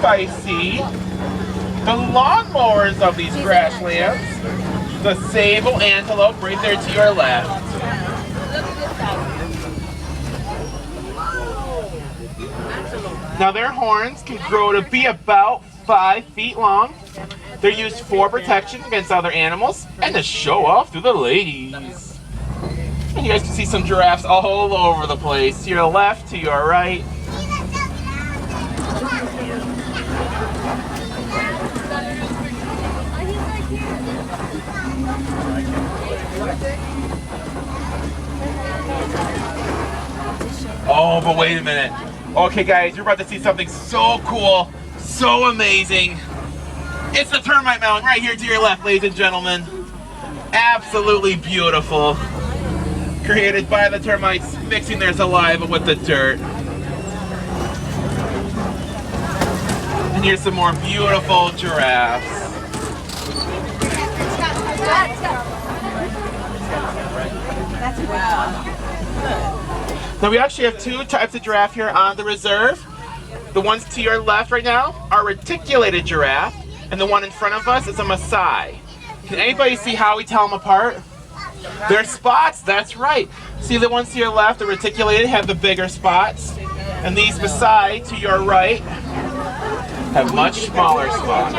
anybody see the lawnmowers of these grasslands? The sable antelope right there to your left. Now their horns can grow to be about 5 feet long. They're used for protection against other animals and to show off to the ladies. And you guys can see some giraffes all over the place. To your left, to your right. Oh, but wait a minute. Okay guys, you're about to see something so cool, so amazing. It's the termite mound right here to your left, ladies and gentlemen. Absolutely beautiful. Created by the termites mixing their saliva with the dirt. And here's some more beautiful giraffes. Now we actually have 2 types of giraffe here on the reserve. The ones to your left right now are reticulated giraffe, and the one in front of us is a Maasai. Can anybody see how we tell them apart? They're spots, that's right. See the ones to your left, the reticulated, have the bigger spots. And these Maasai to your right have much smaller spots.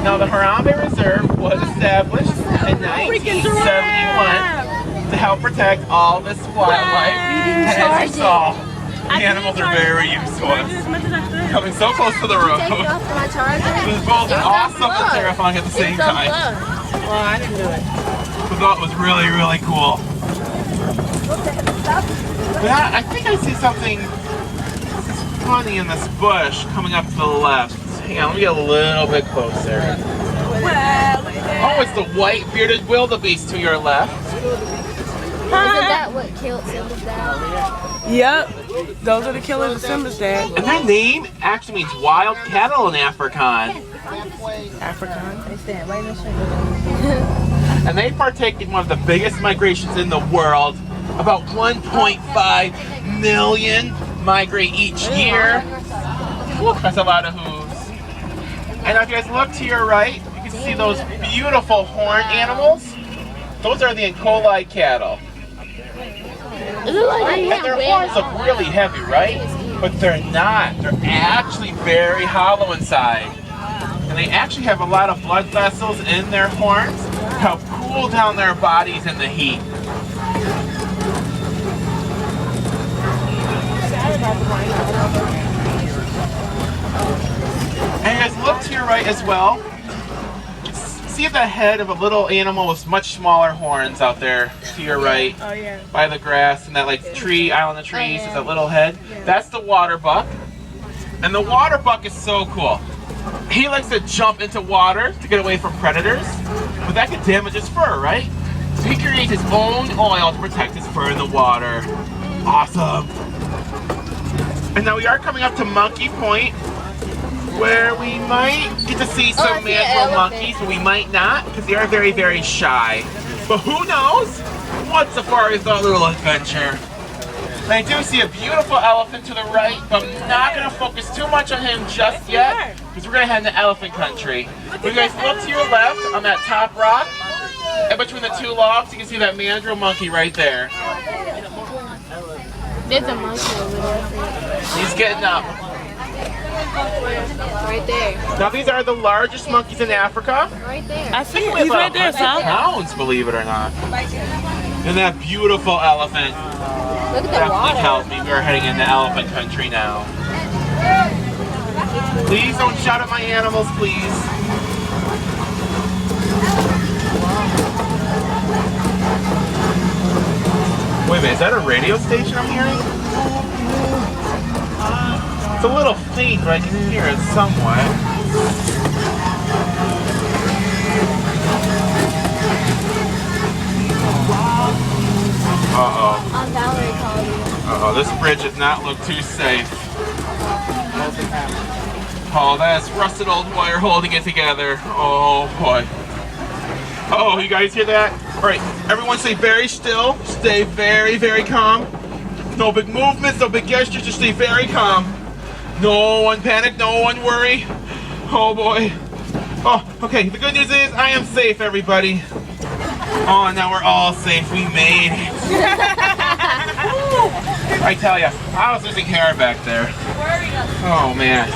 Now the Harambe Reserve was established in 1971 to help protect all this wildlife. And as you saw, the animals are very used to us. Coming so close to the road. It was both awesome and terrifying at the same time. Well, I didn't do it. I thought it was really, really cool. But I think I see something funny in this bush coming up to the left. Hang on, let me get a little bit closer. Oh, it's the white bearded wildebeest to your left. Isn't that what killed Simba's dad? Yep, those are the killers of Simba's dad. And their name actually means wild cattle in Afrikaans. Afrikaans. And they partake in one of the biggest migrations in the world. About 1.5 million migrate each year. Whew, that's a lot of hooves. And now if you guys look to your right, you can see those beautiful horned animals. Those are the Ankoli cattle. And their horns look really heavy, right? But they're not. They're actually very hollow inside. And they actually have a lot of blood vessels in their horns to help cool down their bodies in the heat. And you guys look to your right as well. See the head of a little animal with much smaller horns out there to your right. Oh yeah. By the grass and that like tree, island of trees, is that little head. That's the water buck. And the water buck is so cool. He likes to jump into water to get away from predators, but that could damage his fur, right? So he creates his own oil to protect his fur in the water. Awesome. And now we are coming up to Monkey Point, where we might get to see some mandrill monkeys, but we might not, because they are very, very shy. But who knows? What safari's a little adventure. And I do see a beautiful elephant to the right, but I'm not going to focus too much on him just yet, because we're going to head into elephant country. When you guys look to your left on that top rock, and between the 2 logs, you can see that mandrill monkey right there. There's a monkey over there. He's getting up. Right there. Now these are the largest monkeys in Africa. Right there. I see it. He's right there, Sal. Pounds, believe it or not. And that beautiful elephant. Look at the Definitely water. tells me we're heading into elephant country now. Please don't shout at my animals, please. Wait a minute, is that a radio station I'm hearing? It's a little faint, but I can hear it somewhat. Uh-oh. Valerie called you. Uh-oh, this bridge does not look too safe. Oh, that's rusted old wire holding it together. Oh, boy. Oh, you guys hear that? All right, everyone stay very still. Stay very, very calm. No big movements, no big gestures, just stay very calm. No one panic, no one worry. Oh boy. Oh, okay, the good news is I am safe, everybody. Oh, now we're all safe. We made it. I tell you, I was losing hair back there. Oh man.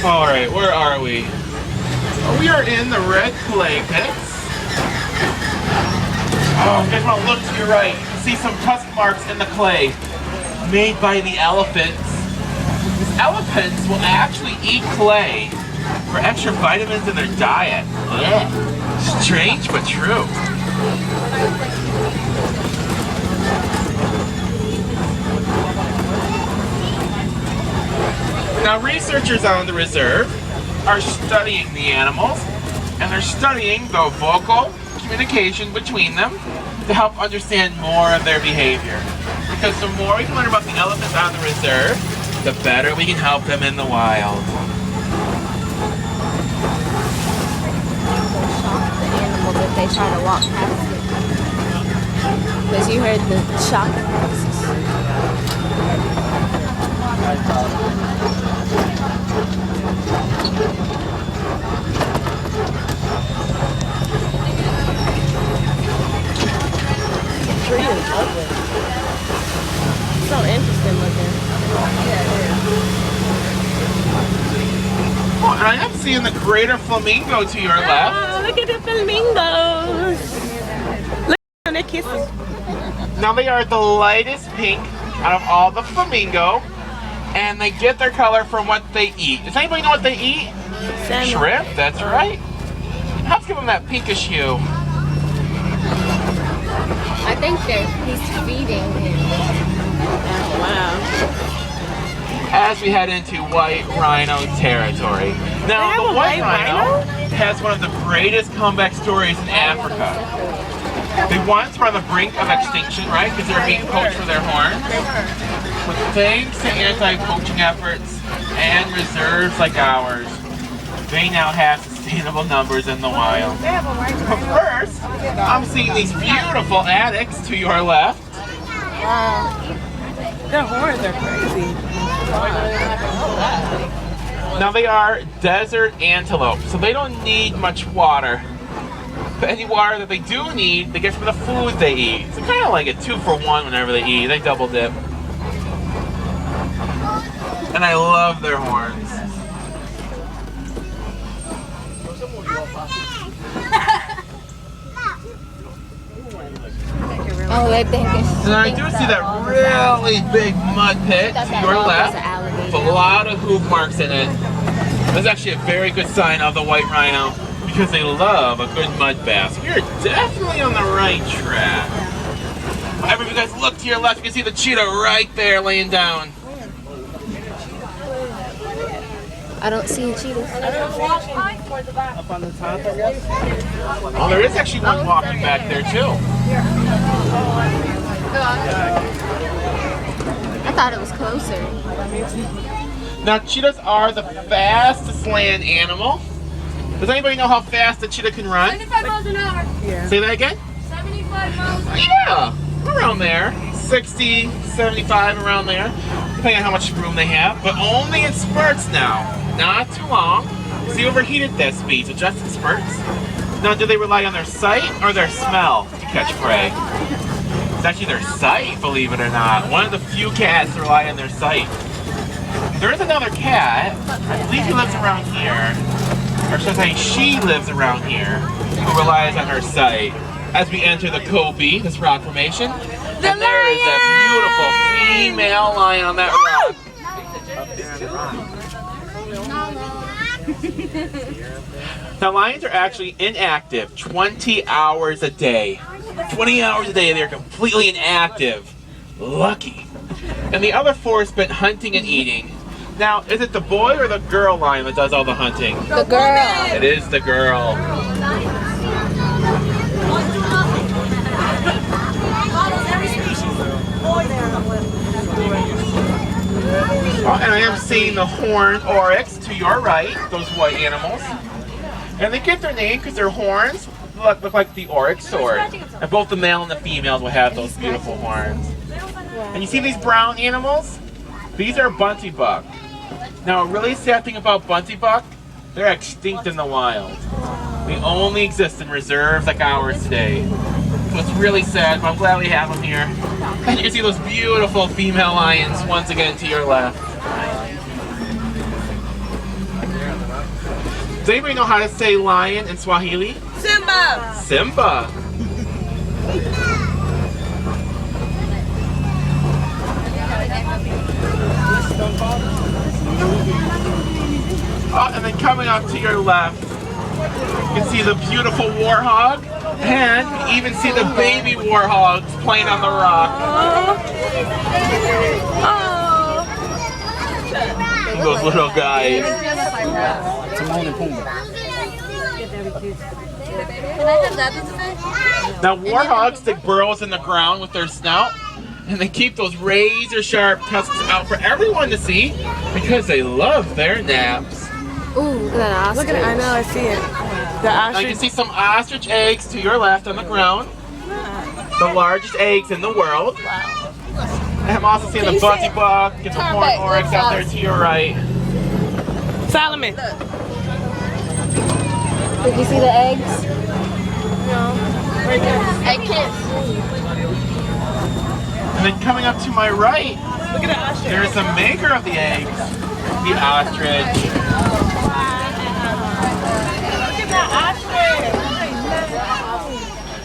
All right, where are we? Oh, we are in the red clay pits. Oh, you guys want to look to your right. You can see some tusk marks in the clay made by the elephants. These elephants will actually eat clay for extra vitamins in their diet. Ugh. Strange but true. Now researchers on the reserve are studying the animals, and they're studying the vocal communication between them to help understand more of their behavior. Because the more we can learn about the elephants on the reserve, the better we can help them in the wild. Animals if they try to walk past it. Because you heard the shock noises. Tree is ugly. So interesting looking. Oh, and I am seeing the greater flamingo to your left. Oh, look at the flamingos. Look at them, they're kissing. Now they are the lightest pink out of all the flamingo, and they get their color from what they eat. Does anybody know what they eat? Salmon. Shrimp, that's right. Let's give them that pinkish hue. I think he's feeding him. Wow. As we head into white rhino territory. Now, have the a white white rhino rhino? has one of the greatest comeback stories in Africa. They once were on the brink of extinction, right? Because they were being poached for their horns. But thanks to anti-poaching efforts and reserves like ours, they now have sustainable numbers in the wild. But first, I'm seeing these beautiful addax to your left. Wow. Their horns are crazy. Now they are desert antelope, so they don't need much water. But any water that they do need, they get from the food they eat. It's kind of like a 2-for-1 whenever they eat. They double dip. And I love their horns. Oh, I think it's. And I do see that really big mud pit to your left with a lot of hoof marks in it. That's actually a very good sign of the white rhino because they love a good mud bath. We are definitely on the right track. Whenever you guys look to your left, you can see the cheetah right there laying down. I don't see a cheetah. Up on the top, I guess. Oh, there is actually one walking back there too. I thought it was closer. Now, cheetahs are the fastest land animal. Does anybody know how fast a cheetah can run? 75 miles an hour. Yeah. Say that again? 75 miles an hour. Yeah, around there. 60, 75, around there. Depending on how much room they have. But only in spurts now. Not too long. See, overheated that speed, so just in spurts. Now, do they rely on their sight or their smell to catch prey? It's actually their sight, believe it or not. One of the few cats that rely on their sight. There is another cat, I believe he lives around here, or should I say she lives around here, who relies on her sight. As we enter the Kobe, this rock formation, and there is a beautiful female lion on that rock. Now, lions are actually inactive 20 hours a day. 20 hours a day, they're completely inactive. Lucky. And the other 4 spent hunting and eating. Now, is it the boy or the girl lion that does all the hunting? The girl. It is the girl. Oh, and I am seeing the horned oryx to your right, those white animals. And they get their name because their horns look like the oryx sword. And both the male and the females will have those beautiful horns. And you see these brown animals? These are bunty buck. Now, a really sad thing about bunty buck, they're extinct in the wild. They only exist in reserves like ours today. So it's really sad, but I'm glad we have them here. And you can see those beautiful female lions once again to your left. Does anybody know how to say lion in Swahili? Simba. Simba. Oh, and then coming up to your left, you can see the beautiful warhog, and you even see the baby warhogs playing on the rock. Oh. Those little guys. Timon and Pumbaa. Can I have that today? Now warhogs dig burrows in the ground with their snout, and they keep those razor sharp tusks out for everyone to see because they love their naps. Ooh, look at that ostrich. Look at it. I know. I see it. The Now you can ostrich. see some ostrich eggs to your left on the ground. The largest eggs in the world. And I'm also seeing the bunty buck and the Turn horned back, oryx look out there to your right. Solomon. Did you see the eggs? Hey, kids. And then coming up to my right, Look at the ostrich. there's the maker of the eggs, the ostrich. Look at that ostrich.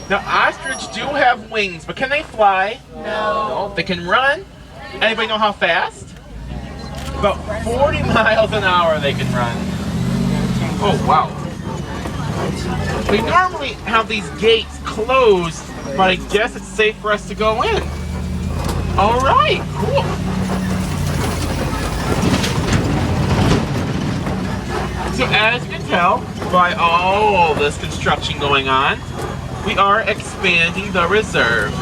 Now ostrich do have wings, but can they fly? No. They can run. Anybody know how fast? About 40 miles an hour they can run. Oh wow. We normally have these gates closed, but I guess it's safe for us to go in. All right, cool. So as you can tell by all this construction going on, we are expanding the reserve.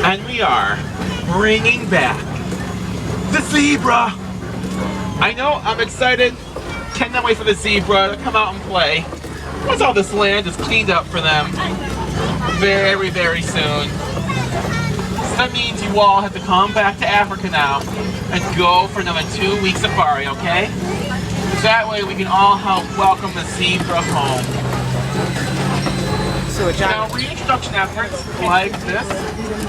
And we are bringing back the zebra. I know, I'm excited. Cannot wait for the zebra to come out and play. Once all this land is cleaned up for them very, very soon. So that means you all have to come back to Africa now and go for another 2-week safari, okay? That way we can all help welcome the zebra home. Now, reintroduction efforts like this,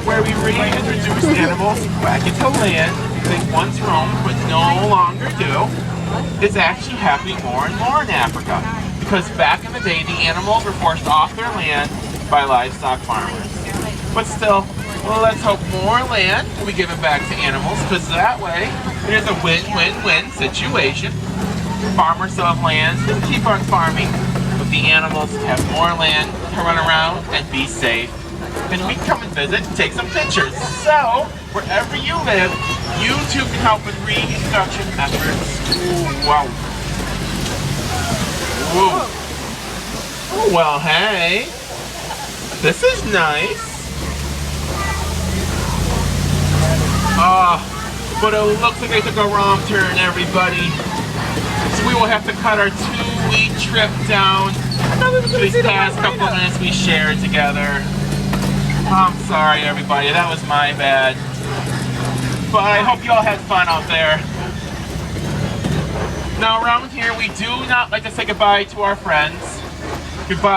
where we reintroduce animals back into land they once roamed but no longer do, is actually happening more and more in Africa. Because back in the day, the animals were forced off their land by livestock farmers. But still, well, let's hope more land will be given back to animals, because that way it is a win-win-win situation. Farmers still have land to keep on farming, but the animals have more land to run around and be safe. And we can come and visit and take some pictures. So, wherever you live, you too can help with reintroduction efforts. Ooh, wow. Whoa. Oh, well, hey. This is nice. But it looks like I took a wrong turn, everybody. So we will have to cut our 2-week trip down to these past couple of minutes we shared together. I'm sorry, everybody. That was my bad. But I hope you all had fun out there. Now, around here, we do not like to say goodbye to our friends. Goodbye.